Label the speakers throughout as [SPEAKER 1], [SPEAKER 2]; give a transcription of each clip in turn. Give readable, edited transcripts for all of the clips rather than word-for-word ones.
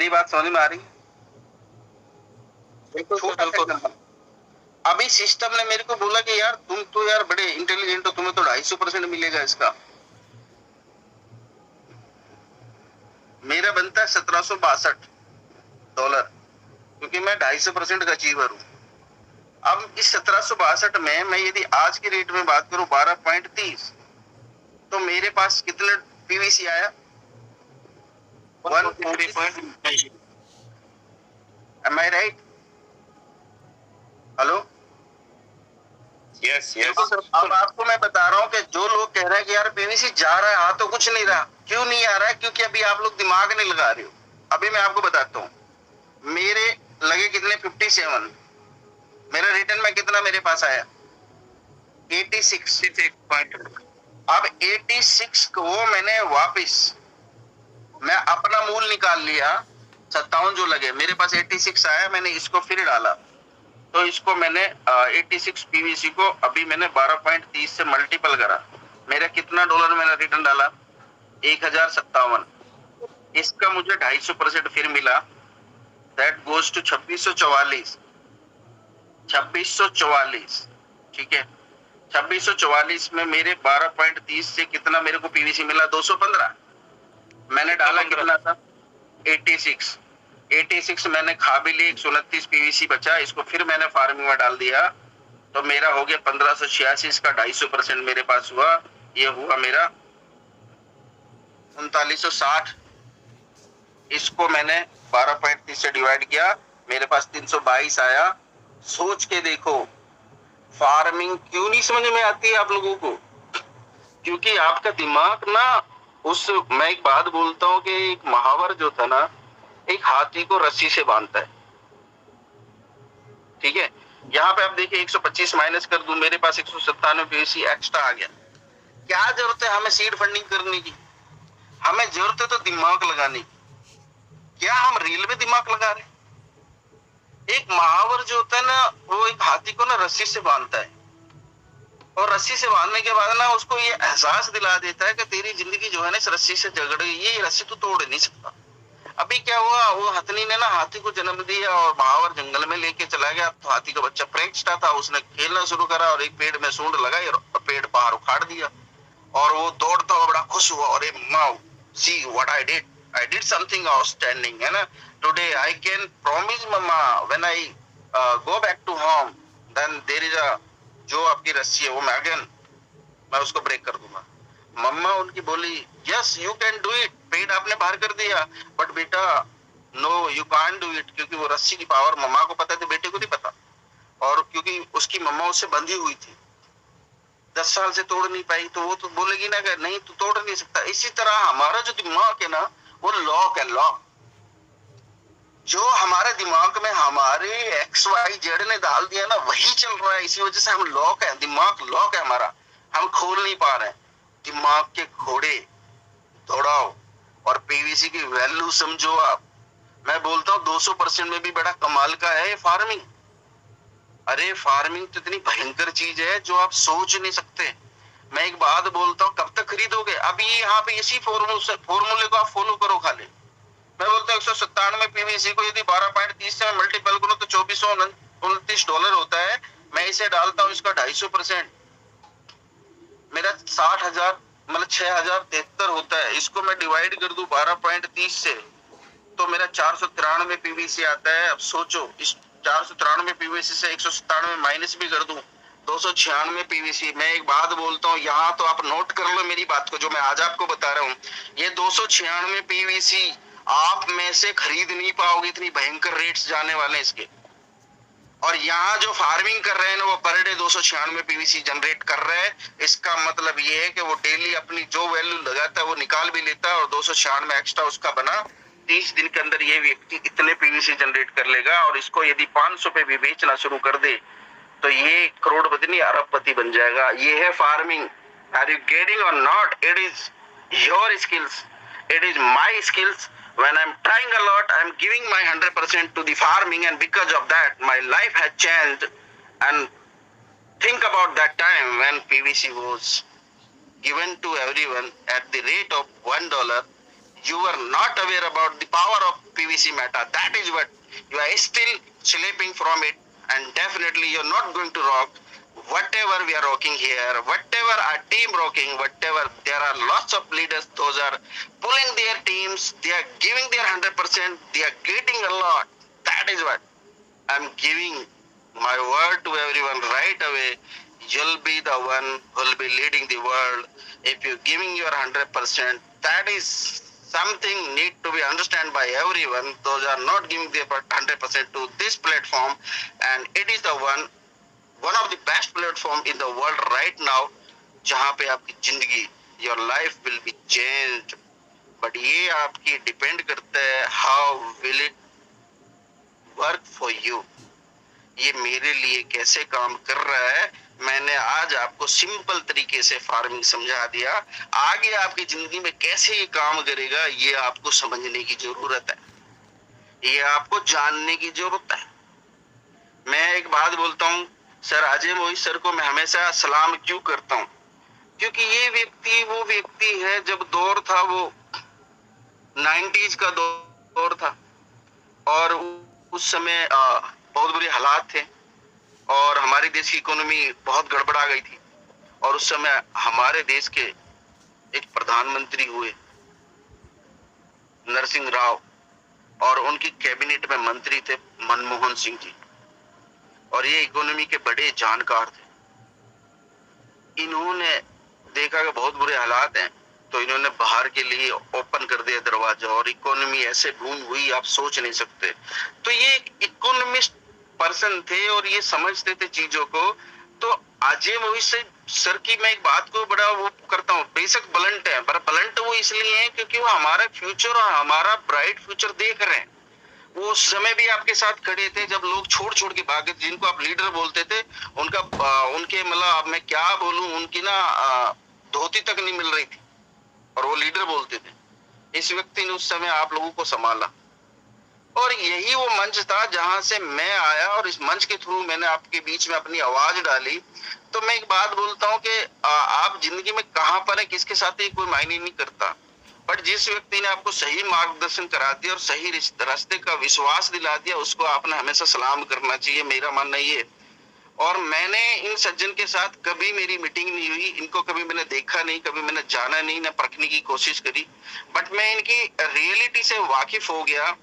[SPEAKER 1] मेरी बात समझ में आ रही है? छोटा सा एग्जांपल, अभी सिस्टम ने मेरे को बोला कि यार तुम तो यार बड़े इंटेलिजेंट हो, तुम्हें तो 250% मिलेगा इसका। मेरा बनता है $1762, क्योंकि मैं 250% का अचीवर हूँ। अब इस 1762 में मैं यदि आज के रेट में बात करूं 12.30, तो मेरे पास कितना पीवीसी आया? 143.90। Am I right? Hello,
[SPEAKER 2] yes yes.
[SPEAKER 1] अब आपको मैं बता रहा हूँ कि जो लोग कह रहे हैं कि यार पीवीसी जा रहा है, आ तो कुछ नहीं रहा। क्यों नहीं आ रहा है? क्योंकि अभी आप लोग दिमाग नहीं लगा रहे हो। अभी मैं आपको बताता हूँ, मेरे लगे कितने 57, मेरा रिटर्न में कितना मेरे पास आया 86। अब 86 को मैंने वापिस, मैं अपना मूल निकाल लिया, 57 जो लगे मेरे पास 86 आया, मैंने इसको फिर डाला, तो इसको मैंने 86 पीवीसी को अभी मैंने 12.30 से मल्टीपल करा, मेरा कितना डॉलर मैंने रिटर्न डाला? 1057। इसका मुझे 250% फिर मिला, दैट गोज टू 2644। 2644, ठीक है। 2644 में मेरे 12.30 से कितना मेरे को पीवीसी मिला? 215। मैंने डाला कितना था? 86। 86 मैंने खा भी ली, 129 पीवीसी बचा, इसको फिर मैंने फार्मिंग में डाल दिया, तो मेरा हो गया 1586। इसका 250% मेरे पास हुआ, ये हुआ मेरा 3960। इसको मैंने 12.30 से डिवाइड किया, मेरे पास 322 आया। सोच के देखो, फार्मिंग क्यों नहीं समझ में आती है आप लोगों को? क्योंकि आपका दिमाग ना मैं एक बात बोलता हूँ कि एक महावर जो था ना, एक हाथी को रस्सी से बांधता है, ठीक है। यहाँ पे आप देखिए 125 माइनस कर दूं, मेरे पास 197 पीवीसी एक्स्ट्रा आ गया। क्या जरूरत है हमें सीड फंडिंग करने की? हमें जरूरत है तो दिमाग लगाने की। क्या हम रील में दिमाग लगा रहे? एक महावर जो होता है ना, वो एक हाथी को ना रस्सी से बांधता है, और रस्सी से बांधने के बाद ना उसको ये एहसास दिला देता है कि तेरी जिंदगी जो है ना इस रस्सी से जकड़ गई, ये रस्सी तू तोड़ नहीं सकता। अभी क्या हुआ, वो हथनी ने ना हाथी को जन्म दिया और महावर जंगल में लेके चला गया। तो हाथी का बच्चा प्रेक्षता था, उसने खेलना शुरू करा और एक पेड़ में सूंड लगाई और पेड़ बाहर उखाड़ दिया, और वो दौड़ता हुआ बड़ा खुश हुआ, अरे माँ, see what I did something outstanding, है ना। Today I can promise mamma when I go back to home, then there is a, जो आपकी रस्सी है वो मैं उसको ब्रेक कर दूंगा। मम्मा उनकी बोली, yes you can do it, पेड़ आपने बाहर कर दिया, बट बेटा no you can't do it, क्योंकि वो रस्सी की पावर मम्मा को पता थी, बेटे को नहीं पता। और क्योंकि उसकी मम्मा उससे बंधी हुई थी, 10 साल से तोड़ नहीं पाई, तो वो तो बोलेगी ना कि नहीं तू तोड़ नहीं सकता। इसी तरह हमारा जो दिमाग है ना, वो लॉक है, लॉक। जो हमारे दिमाग में हमारे XYZ ने डाल दिया ना, वही चल रहा है। इसी वजह से हम लॉक है, दिमाग लॉक है हमारा, हम खोल नहीं पा रहे हैं। दिमाग के घोड़े दौड़ाओ और पीवीसी की वैल्यू समझो आप। मैं बोलता हूँ 200% में भी बड़ा कमाल का है फार्मिंग। अरे फार्मिंग तो इतनी भयंकर चीज है जो आप सोच नहीं सकते। मैं एक बात बोलता हूँ, कब तक खरीदोगे? अभी यहाँ पे इसी फॉर्मूले को आप फॉलो करो खाली। मैं बोलता हूँ 197 पीवीसी को यदि 12.30 से मल्टीपल करो तो $2429 होता है। मैं इसे डालता हूँ, इसका 250%, मेरा 60,000 मतलब 6,073 होता है। इसको मैं डिवाइड कर दूं 12.30 से, तो मेरा 493 पीवीसी आता है। अब सोचो, इस 493 पीवीसी से 197 माइनस भी कर दूं, 296 पीवीसी। मैं एक बात बोलता हूँ, यहाँ तो आप नोट कर लो मेरी बात को, जो मैं आज आपको बता रहा हूँ। ये 296 पीवीसी आप में से खरीद नहीं पाओगे, इतनी भयंकर रेट्स जाने वाले हैं इसके। और यहाँ जो फार्मिंग कर रहे हैं ना, वो पर डे 296 पीवीसी जनरेट कर रहे हैं। इसका मतलब ये है कि वो डेली अपनी जो वैल्यू लगाता है वो निकाल भी लेता है, और 296 एक्स्ट्रा उसका बना। 30 दिन के अंदर ये व्यक्ति इतने पीवीसी जनरेट कर लेगा, और इसको यदि 500 पे भी बेचना शुरू कर दे तो ये करोड़पति नहीं अरबपति बन जाएगा। ये है फार्मिंग। आर यू गेटिंग और not? It is your skills, it is my skills. When I'm trying a lot, I'm giving my 100% to the farming, and because of that my life has changed. And think about that time when PVC was given to everyone at the rate of $1. You are not aware about the power of PVC meta. That is what you are still sleeping from it, and definitely you're not going to rock whatever we are rocking here, whatever our team rocking, whatever. There are lots of leaders, those are pulling their teams, they are giving their 100%, they are getting a lot. That is what I'm giving my word to everyone right away. You'll be the one who will be leading the world if you're giving your 100%. That is something need to be understood by everyone. Those are not giving their 100% to this platform, and it is the one of the best platform in the world right now, जहाँ पे आपकी जिंदगी, your life will be changed. But ये आपकी depend करता है how will it work for you. ये मेरे लिए कैसे काम कर रहा है, मैंने आज आपको सिंपल तरीके से फार्मिंग समझा दिया। आगे आपकी जिंदगी में कैसे ये काम करेगा, ये आपको समझने की जरूरत है, ये आपको जानने की जरूरत है। मैं एक बात बोलता हूँ, सर अजय मोहित सर को मैं हमेशा सलाम क्यों करता हूँ, क्योंकि ये व्यक्ति वो व्यक्ति है, जब दौर था वो 90s का दौर था, और उस समय बहुत बुरे हालात थे, और हमारे देश की इकोनॉमी बहुत गड़बड़ा गई थी, और उस समय हमारे देश के एक प्रधानमंत्री हुए नरसिंह राव, और उनकी कैबिनेट में मंत्री थे मनमोहन सिंह जी, और ये इकोनॉमी के बड़े जानकार थे। इन्होंने देखा कि बहुत बुरे हालात हैं, तो इन्होंने बाहर के लिए ओपन कर दिया दरवाजा, और इकोनॉमी ऐसे बूम हुई आप सोच नहीं सकते। तो ये इकोनॉमिस्ट पर्सन थे और ये समझते थे चीजों को। तो अजय मोहित सर की मैं एक बात को बड़ा वो करता हूँ, बेशक ब्लंट है, पर ब्लंट वो इसलिए है क्योंकि वो हमारा फ्यूचर और हमारा ब्राइट फ्यूचर देख रहे हैं। वो उस समय भी आपके साथ खड़े थे जब लोग छोड़ छोड़ के भागे, जिनको आप लीडर बोलते थे, उनका उनके मतलब मैं क्या बोलूं, उनकी ना धोती तक नहीं मिल रही थी, और वो लीडर बोलते थे। इस व्यक्ति ने उस समय आप लोगों को संभाला, और यही वो मंच था जहां से मैं आया, और इस मंच के थ्रू मैंने आपके बीच में अपनी आवाज डाली। तो मैं एक बात बोलता हूँ कि आप जिंदगी में कहां पर है, किसके साथ है, कोई मायने नहीं करता, बट जिस व्यक्ति ने आपको सही मार्गदर्शन करा दिया और सही रास्ते का विश्वास दिला दिया, उसको आपने हमेशा सलाम करना चाहिए, मेरा मानना ये। और मैंने इन सज्जन के साथ कभी मेरी मीटिंग नहीं हुई, इनको कभी मैंने देखा नहीं, कभी मैंने जाना नहीं, ना परखने की कोशिश करी, बट मैं इनकी रियलिटी से वाकिफ हो गया।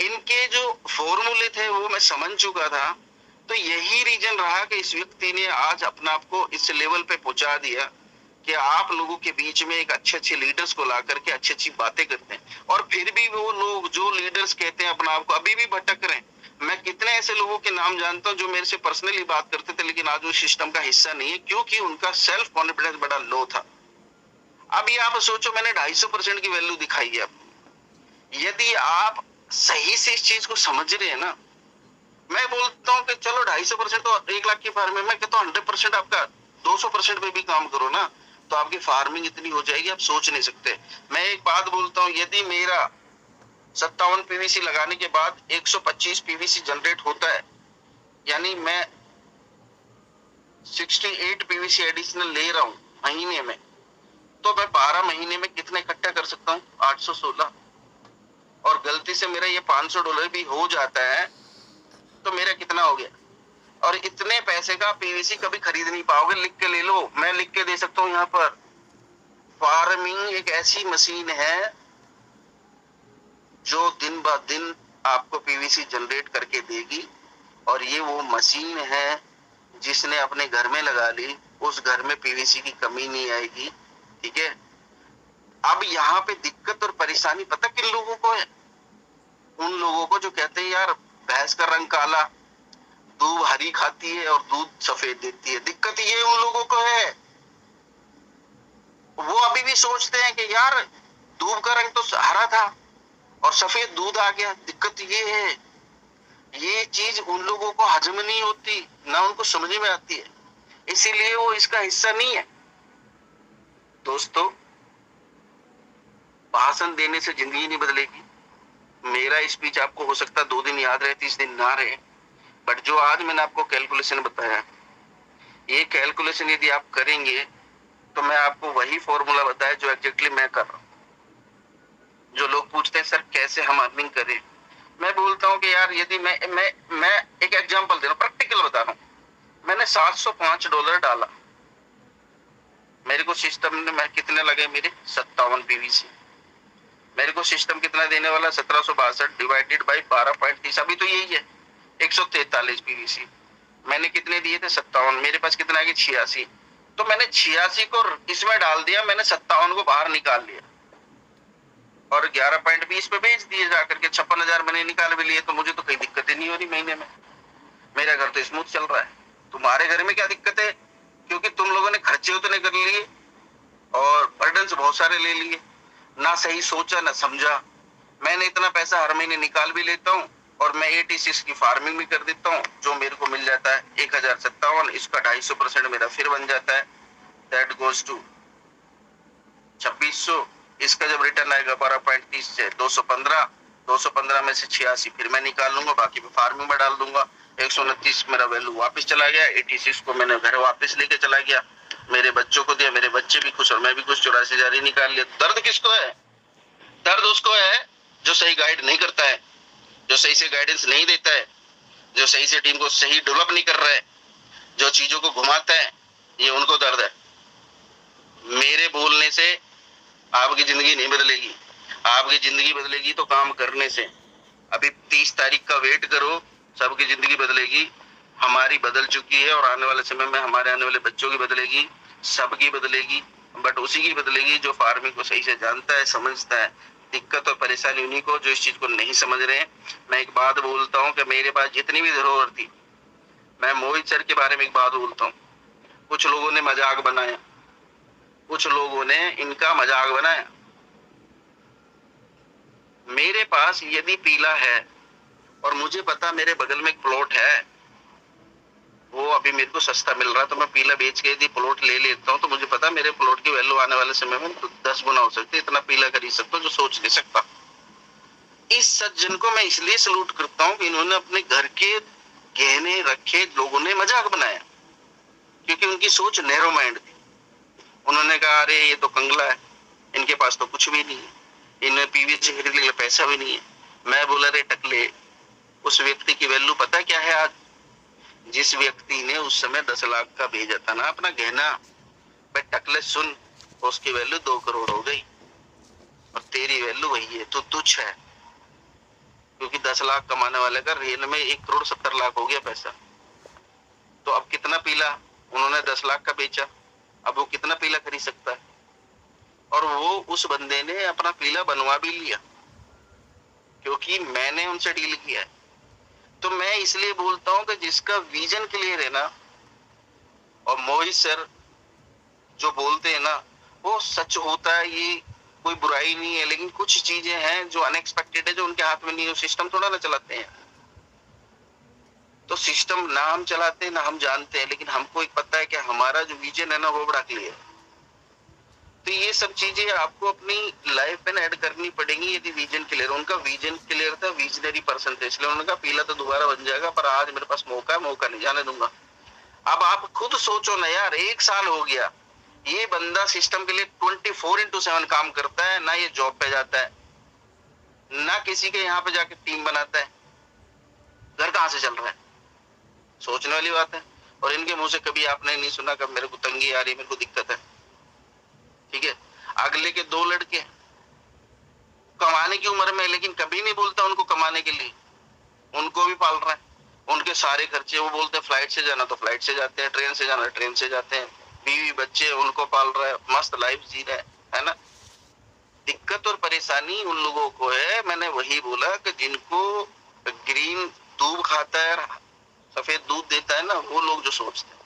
[SPEAKER 1] इनके जो फॉर्मूले थे वो मैं समझ चुका था। तो यही रीजन रहा कि इस व्यक्ति ने आज अपना आप को इस लेवल पे पहुंचा दिया कि आप लोगों के बीच में एक अच्छे लीडर्स को ला करके अच्छी बातें करते हैं, और फिर भी वो लोग जो लीडर्स कहते हैं अपना आप को अभी भी भटक रहे हैं। मैं कितने ऐसे लोगों के नाम जानता हूं जो मेरे से पर्सनली बात करते थे, लेकिन आज वो सिस्टम का हिस्सा नहीं है, क्योंकि उनका सेल्फ कॉन्फिडेंस बड़ा लो था। अभी आप सोचो, मैंने 250% की वैल्यू दिखाई है। यदि आप सही से इस चीज को समझ रहे हैं ना, मैं बोलता हूँ कि चलो 250% तो 1 लाख की फार्मिंग, मैं कहता हूँ 100% आपका 200% पे भी काम करो ना, तो आपकी फार्मिंग इतनी हो जाएगी आप सोच नहीं सकते। मैं एक बात बोलता हूँ, यदि मेरा 57 पीवीसी लगाने के बाद 125 पीवीसी जनरेट होता है, यानी मैं 68 पीवीसी एडिशनल ले रहा हूँ महीने में, तो मैं 12 महीने में कितना इकट्ठा कर सकता हूँ, 816। और गलती से मेरा ये $500 भी हो जाता है, तो मेरा कितना हो गया। और इतने पैसे का पीवीसी कभी खरीद नहीं पाओगे, लिख के ले लो, मैं लिख के दे सकता हूँ यहाँ पर। फार्मिंग एक ऐसी मशीन है जो दिन ब दिन आपको पीवीसी जनरेट करके देगी, और ये वो मशीन है जिसने अपने घर में लगा ली, उस घर में पीवीसी की कमी नहीं आएगी। ठीक है, अब यहाँ पे दिक्कत और परेशानी पता किन लोगों को है? उन लोगों को जो कहते हैं यार भैंस का रंग काला, दूध हरी खाती है और दूध सफेद देती है। दिक्कत ये उन लोगों को है, वो अभी भी सोचते हैं कि यार दूध का रंग तो हरा था और सफेद दूध आ गया। दिक्कत ये है, ये चीज उन लोगों को हजम नहीं होती, ना उनको समझ में आती है, इसीलिए वो इसका हिस्सा नहीं है। दोस्तों, भाषण देने से जिंदगी नहीं बदलेगी। मेरा स्पीच आपको हो सकता है 2 दिन याद रहे, 30 दिन ना रहे, बट जो आज मैंने आपको कैलकुलेशन बताया, ये कैलकुलेशन यदि आप करेंगे तो मैं आपको वही फॉर्मूला बताया जो एग्जैक्टली मैं कर रहा हूं। जो लोग पूछते हैं सर कैसे हम अर्निंग करें, मैं बोलता हूँ कि यार यदि मैं एक एग्जांपल दे रहा हूँ, प्रैक्टिकल बता रहा हूँ। मैंने $705 डाला, मेरे को सिस्टम ने मैं कितने लगे, मेरे 57 पीवीसी। मेरे को सिस्टम कितना देने वाला, 1762 डिवाइडेड बाई 12.30, अभी तो यही है 143 पीवीसी। मैंने कितने दिए थे, 57, मेरे पास कितना आ गया, 86। तो मैंने 86 को इसमें डाल दिया, मैंने 57 को बाहर निकाल लिया और 11.20 पे बेच दिए जाकर के। 56,000 मैंने निकाल भी लिए, तो मुझे तो कोई दिक्कतें नहीं हो रही महीने में, मेरा घर तो स्मूथ चल रहा है। तुम्हारे घर में क्या दिक्कत है, क्योंकि तुम लोगों ने खर्चे उतने कर लिए और बर्डन बहुत सारे ले लिए, ना सही सोचा ना समझा। मैंने इतना पैसा हर महीने निकाल भी लेता हूँ और मैं 86 की फार्मिंग भी कर देता हूँ, जो मेरे को मिल जाता है 1057, इसका 250% मेरा फिर बन जाता है, दैट गोज टू 2600। इसका जब रिटर्न आएगा 12.30 से 215, 215 में से 86 फिर मैं निकाल लूंगा, बाकी मैं फार्मिंग में डाल दूंगा। 129 मेरा वैल्यू वापस चला गया, 86 को मैंने घर वापस लेके चला गया, मेरे बच्चों को दिया, मेरे बच्चे भी खुश और मैं भी खुश, 84,000 ही निकाल लिया। दर्द किसको है, दर्द उसको है जो सही गाइड नहीं करता है, जो सही से गाइडेंस नहीं देता है, जो सही से टीम को सही डेवलप नहीं कर रहा है, जो चीजों को घुमाता है, ये उनको दर्द है। मेरे बोलने से आपकी जिंदगी नहीं बदलेगी, आपकी जिंदगी बदलेगी तो काम करने से। अभी 30 तारीख का वेट करो, सबकी जिंदगी बदलेगी। हमारी बदल चुकी है और आने वाले समय में हमारे आने वाले बच्चों की बदलेगी, सबकी बदलेगी, बट उसी की बदलेगी जो फार्मिंग को सही से जानता है, समझता है। दिक्कत और परेशानी उन्हीं को जो इस चीज को नहीं समझ रहे हैं। मैं एक बात बोलता हूँ कि मेरे पास जितनी भी धरोहर थी, मैं मोहित सर के बारे में एक बात बोलता हूँ, कुछ लोगों ने मजाक बनाया, कुछ लोगों ने इनका मजाक बनाया। मेरे पास यदि पीला है और मुझे पता मेरे बगल में एक प्लॉट है, वो अभी मेरे को सस्ता मिल रहा है, तो मैं पीला बेच के यदि प्लॉट ले लेता हूँ, तो मुझे पता मेरे प्लॉट की वैल्यू आने वाले समय में 10 गुना हो सकती है। इतना पीला खरीद सकता हूँ जो सोच नहीं सकता। इस सज्जन को मैं इसलिए सलूट करता हूँ कि इन्होंने अपने घर के गहने रखे, लोगों ने मजाक बनाया क्योंकि उनकी सोच नैरो माइंड थी। उन्होंने कहा अरे ये तो कंगला है, इनके पास तो कुछ भी नहीं है, इन्हें पीवीसी खरीदने के लिए पैसा भी नहीं है। मैं बोला रे टकले, उस व्यक्ति की वैल्यू पता क्या है आज? जिस व्यक्ति ने उस समय 10 लाख का भेजा था ना अपना गहना, भाई टकले सुन, उसकी वैल्यू 2 करोड़ हो गई और तेरी वैल्यू वही है, तो तुच्छ है। क्योंकि 10 लाख कमाने वाले का रियल में 1,70,00,000 हो गया पैसा। तो अब कितना पीला, उन्होंने 10 लाख का बेचा, अब वो कितना पीला खरीद सकता है? और वो उस बंदे ने अपना पीला बनवा भी लिया क्योंकि मैंने उनसे डील किया है। तो मैं इसलिए बोलता हूं कि जिसका विजन क्लियर है ना, और मोहित सर जो बोलते हैं ना वो सच होता है, ये कोई बुराई नहीं है, लेकिन कुछ चीजें हैं जो अनएक्सपेक्टेड है, जो उनके हाथ में नहीं है। सिस्टम थोड़ा ना चलाते हैं, तो सिस्टम ना हम चलाते हैं ना हम जानते हैं, लेकिन हमको एक पता है कि हमारा जो विजन है ना वो बड़ा क्लियर है। तो ये सब चीजें आपको अपनी लाइफ में ऐड करनी पड़ेंगी यदि विजन क्लियर। उनका विजन क्लियर था, विजनरी पर्सन थे, इसलिए उन्होंने कहा पीला तो दोबारा बन जाएगा, पर आज मेरे पास मौका है, मौका नहीं जाने दूंगा। अब आप खुद सोचो ना यार, 1 साल हो गया, ये बंदा सिस्टम के लिए 24/7 काम करता है, ना ये जॉब पे जाता है, ना किसी के यहाँ पे जाके टीम बनाता है, घर कहाँ से चल रहा है? सोचने वाली बात है। और इनके मुंह से कभी आपने नहीं सुना कि मेरे को तंगी आ रही, मेरे को दिक्कत है, ठीक है। अगले के 2 लड़के कमाने की उम्र में, लेकिन कभी नहीं बोलता उनको कमाने के लिए, उनको भी पाल रहा है, उनके सारे खर्चे वो बोलते हैं फ्लाइट से जाना तो फ्लाइट से जाते हैं, ट्रेन से जाना ट्रेन से जाते हैं, बीवी बच्चे उनको पाल रहा है, मस्त लाइफ जी रहा है ना। दिक्कत और परेशानी उन लोगों को है, मैंने वही बोला कि जिनको ग्रीन दूध खाता है, सफेद दूध देता है ना, वो लोग जो सोचते हैं।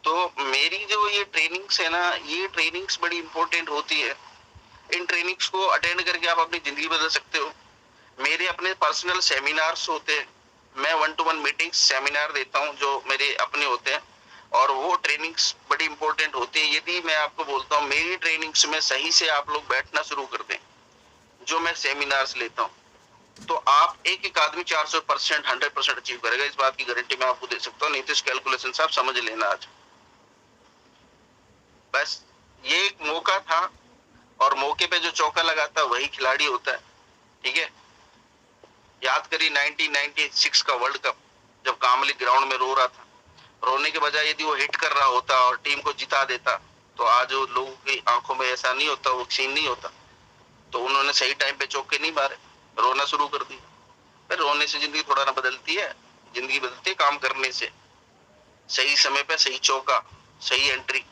[SPEAKER 1] तो मेरी जो ये ट्रेनिंग्स है ना, ये ट्रेनिंग्स बड़ी इंपॉर्टेंट होती है। इन ट्रेनिंग्स को अटेंड करके आप अपनी जिंदगी बदल सकते हो। मेरे अपने पर्सनल सेमिनार्स होते हैं, मैं 1-to-1 मीटिंग सेमिनार देता हूं जो मेरे अपने होते हैं, और वो ट्रेनिंग्स बड़ी इंपॉर्टेंट होती है। यदि मैं आपको बोलता हूँ मेरी ट्रेनिंग्स में सही से आप लोग बैठना शुरू कर दें, जो मैं सेमिनार्स लेता हूँ, तो आप एक आदमी 400% 100% अचीव करेगा, इस बात की गारंटी मैं आपको दे सकता हूँ। नीतीश कैलकुलेशन साहब समझ लेना आज, बस ये एक मौका था और मौके पे जो चौका लगाता है वही खिलाड़ी होता है, ठीक है। याद करिए 1996 का वर्ल्ड कप, जब कामली ग्राउंड में रो रहा था, रोने के बजाय यदि वो हिट कर रहा होता और टीम को जिता देता तो आज वो लोगों की आंखों में ऐसा नहीं होता, वो सीन नहीं होता। तो उन्होंने सही टाइम पे चौके नहीं मारे, रोना शुरू कर दिया। फिर रोने से जिंदगी थोड़ा ना बदलती है, जिंदगी बदलती है काम करने से। सही समय पे सही चौका, सही एंट्री।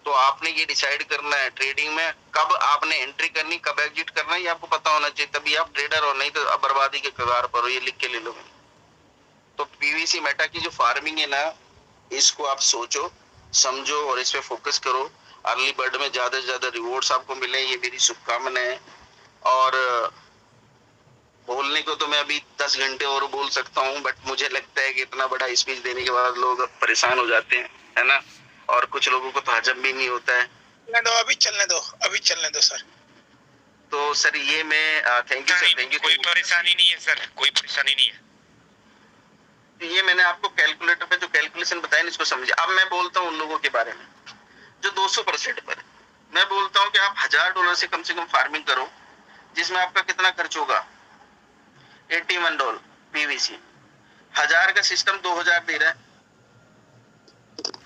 [SPEAKER 1] तो आपने ये डिसाइड करना है ट्रेडिंग में, कब आपने एंट्री करनी, कब एग्जिट करना, ये आपको पता होना चाहिए, तभी आप ट्रेडर हो, नहीं तो अब बर्बादी के कगार पर हो, ये लिख के ले लो। तो पीवीसी मेटा की जो फार्मिंग है ना, इसको आप सोचो समझो और इस पे फोकस करो। अर्ली बर्ड में ज्यादा से ज्यादा रिवॉर्ड्स आपको मिले, ये मेरी शुभकामनाएं है। और बोलने को तो मैं अभी 10 घंटे और बोल सकता हूँ, बट मुझे लगता है कि इतना बड़ा स्पीच देने के बाद लोग परेशान हो जाते हैं, है ना, और कुछ लोगों को तो हजम भी नहीं होता है।
[SPEAKER 2] अभी चलने दो सर।
[SPEAKER 1] तो सर ये मैं thank you sir, thank you.
[SPEAKER 2] कोई परेशानी नहीं है सर, कोई परेशानी नहीं है।
[SPEAKER 1] ये मैंने आपको कैलकुलेटर पे जो कैलकुलेशन बताया इसको समझिए। अब मैं बोलता हूँ उन लोगों के बारे में जो 200% पर। मैं बोलता हूँ कि आप $1000 से कम फार्मिंग करो, जिसमें आपका कितना खर्च होगा, $81 पीवीसी। 1000 का सिस्टम 2000 दे रहा है,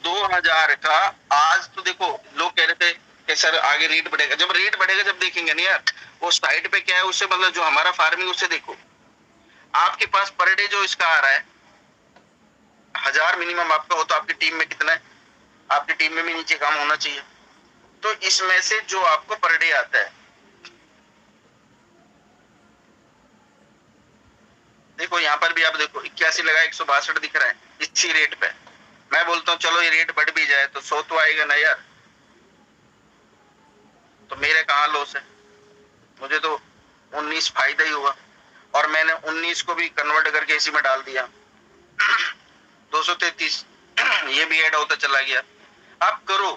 [SPEAKER 1] 2000 का। आज तो देखो लोग कह रहे थे कि सर आगे रेट बढ़ेगा, जब रेट बढ़ेगा जब देखेंगे नहीं यार, वो साइड पे क्या है उससे, मतलब जो हमारा फार्मिंग उससे देखो। आपके पास पर डे जो इसका आ रहा है 1000 मिनिमम आपका हो, तो आपकी टीम में कितना है, आपकी टीम में भी नीचे काम होना चाहिए। तो इसमें से जो आपको पर डे आता है, देखो यहाँ पर भी आप देखो 81 लगा 162 दिख रहा है इसी रेट पे। मैं बोलता हूँ चलो ये रेट बढ़ भी जाए तो 100 तो आएगा ना यार, तो मेरे कहाँ लॉस है, मुझे तो 19 फायदा ही हुआ। और मैंने 19 को भी कन्वर्ट करके इसी में डाल दिया 233 ये भी ऐड होता चला गया। आप करो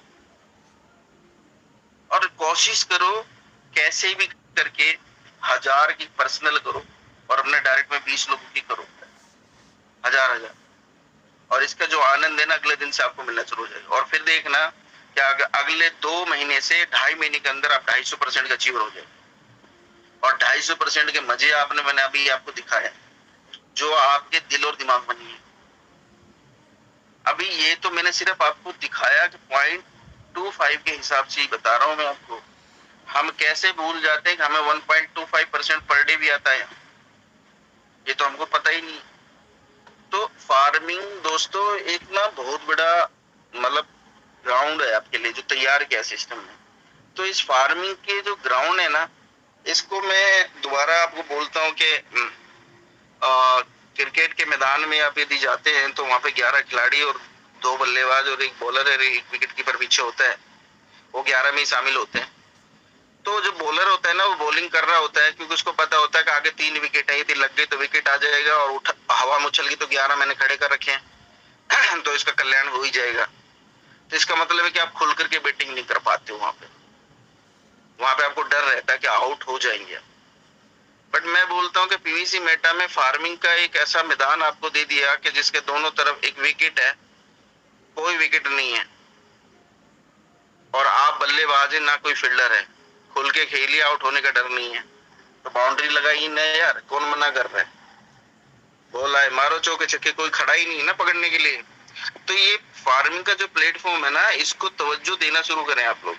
[SPEAKER 1] और कोशिश करो कैसे भी करके 1000 की पर्सनल करो और अपने डायरेक्ट में 20 लोगों की करो, 1000। और इसका जो आनंद है ना अगले दिन से आपको मिलना शुरू हो जाएगा। और फिर देखना क्या अगले 2 महीने से 2.5 महीने के अंदर आप 250% का अचीवर हो जाए। और 250% के मजे मैंने अभी आपको दिखाया जो आपके दिल और दिमाग में नहीं है। अभी ये तो मैंने सिर्फ आपको दिखाया कि 0.25 के हिसाब से ही बता रहा हूं मैं आपको। हम कैसे भूल जाते हैं कि हमें 1.25% पर डे भी आता है, ये तो हमको पता ही नहीं। तो फार्मिंग दोस्तों एक ना बहुत बड़ा मतलब ग्राउंड है आपके लिए जो तैयार किया सिस्टम में। तो इस फार्मिंग के जो ग्राउंड है ना, इसको मैं दोबारा आपको बोलता हूँ कि क्रिकेट के मैदान में आप यदि जाते हैं तो वहां पे 11 खिलाड़ी और 2 बल्लेबाज और 1 बॉलर है, 1 विकेट कीपर पीछे होता है, वो 11 में ही शामिल होते हैं। तो जो बॉलर होता है ना वो बॉलिंग कर रहा होता है क्योंकि उसको पता होता है कि आगे 3 विकेट है, यदि लग गई तो विकेट आ जाएगा और हवा में उछल गई तो 11 मैंने खड़े कर रखे हैं तो इसका कल्याण हो ही जाएगा। तो इसका मतलब है कि आप खुल करके बैटिंग नहीं कर पाते हो वहां पे आपको डर रहता है कि आउट हो जाएंगे। बट मैं बोलता हूँ कि पीवीसी मेटा में फार्मिंग का एक ऐसा मैदान आपको दे दिया कि जिसके दोनों तरफ 1 विकेट है, कोई विकेट नहीं है और आप बल्लेबाज है ना कोई फील्डर है, खुल के खेलिए, आउट होने का डर नहीं है। तो बाउंड्री लगाई ना यार, कौन मना कर रहा है, बोला है मारो चौके छक्के, कोई खड़ा ही नहीं ना पकड़ने के लिए। तो ये फार्मिंग का जो प्लेटफॉर्म है ना, इसको तवज्जो देना शुरू करें आप लोग,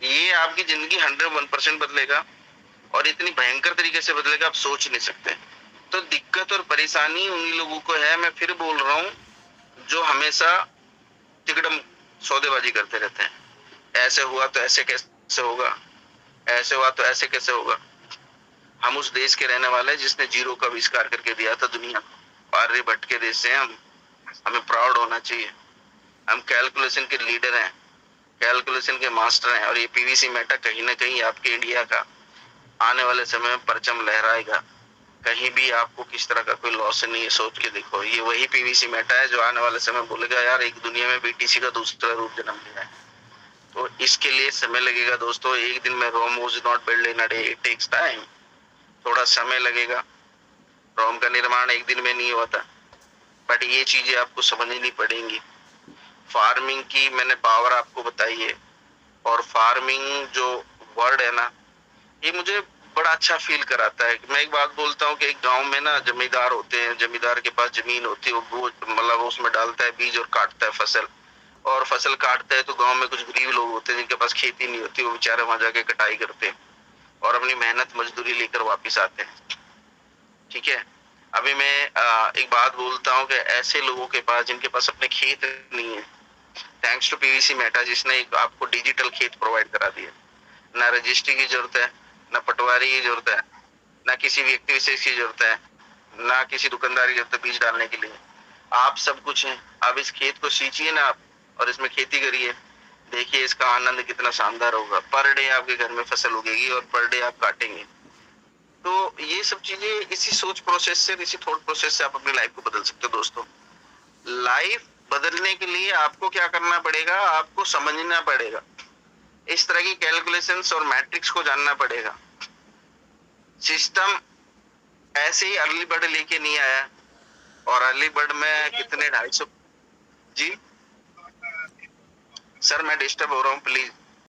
[SPEAKER 1] ये आपकी जिंदगी 101% बदलेगा और इतनी भयंकर तरीके से बदलेगा आप सोच नहीं सकते। तो दिक्कत और परेशानी उन लोगों को है, मैं फिर बोल रहा हूँ, जो हमेशा तिकड़म सौदेबाजी करते रहते हैं, ऐसे हुआ तो ऐसे कैसे होगा, ऐसे हुआ तो ऐसे कैसे होगा। हम उस देश के रहने वाले हैं जिसने जीरो का आविष्कार करके दिया था दुनिया को, आर्यभट्ट के देश से हम, हमें प्राउड होना चाहिए। हम कैलकुलेशन के लीडर हैं, कैलकुलेशन के मास्टर हैं और ये पीवीसी मेटा कहीं ना कहीं आपके इंडिया का आने वाले समय में परचम लहराएगा। कहीं भी आपको किस तरह का कोई लॉस नहीं है, सोच के देखो, ये वही पीवीसी मेटा है जो आने वाले समय बोलेगा यार एक दुनिया में बीटीसी का दूसरा रूप जन्म लिया है। तो इसके लिए समय लगेगा दोस्तों, एक दिन में Rome was not build in a day, it takes time, थोड़ा समय लगेगा। रोम का निर्माण एक दिन में नहीं होता, बट ये चीजें आपको समझनी पड़ेंगी। फार्मिंग की मैंने पावर आपको बताई है और फार्मिंग जो वर्ड है ना, ये मुझे बड़ा अच्छा फील कराता है। मैं एक बात बोलता हूँ कि एक गांव में ना जमींदार होते हैं, जमींदार के पास जमीन होती है, वो मतलब उसमें डालता है बीज और काटता है फसल, और फसल काटता है तो गांव में कुछ गरीब लोग होते हैं जिनके पास खेती नहीं होती, वो बेचारे वहां जाके कटाई करते हैं और अपनी मेहनत मजदूरी लेकर वापिस आते हैं। ठीक है, अभी मैं एक बात बोलता हूँ कि ऐसे लोगों के पास जिनके पास अपने खेत नहीं है, थैंक्स टू पीवीसी मेटा जिसने आपको डिजिटल खेत प्रोवाइड करा दिया, ना रजिस्ट्री की जरूरत है, ना पटवारी की जरूरत है, ना किसी व्यक्ति विशेष की जरूरत है, ना किसी दुकानदार की जरूरत है बीज डालने के लिए। आप सब कुछ है। अब इस खेत को सींचिए ना आप और इसमें खेती करिए, देखिए इसका आनंद कितना शानदार होगा। पर डे आपके घर में फसल उगेगी और पर डे आप काटेंगे। तो ये सब चीजें इसी सोच प्रोसेस से, इसी थॉट प्रोसेस से आप अपनी लाइफ को बदल सकते हो दोस्तों। लाइफ बदलने के लिए आपको क्या करना पड़ेगा, आपको समझना पड़ेगा, इस तरह की कैलकुलेशंस और मैट्रिक्स को जानना पड़ेगा। सिस्टम ऐसे ही अर्ली बर्ड लेके नहीं आया, और अर्ली बर्ड में कितने 250। जी सर मैं डिस्टर्ब हो रहा हूँ, प्लीज।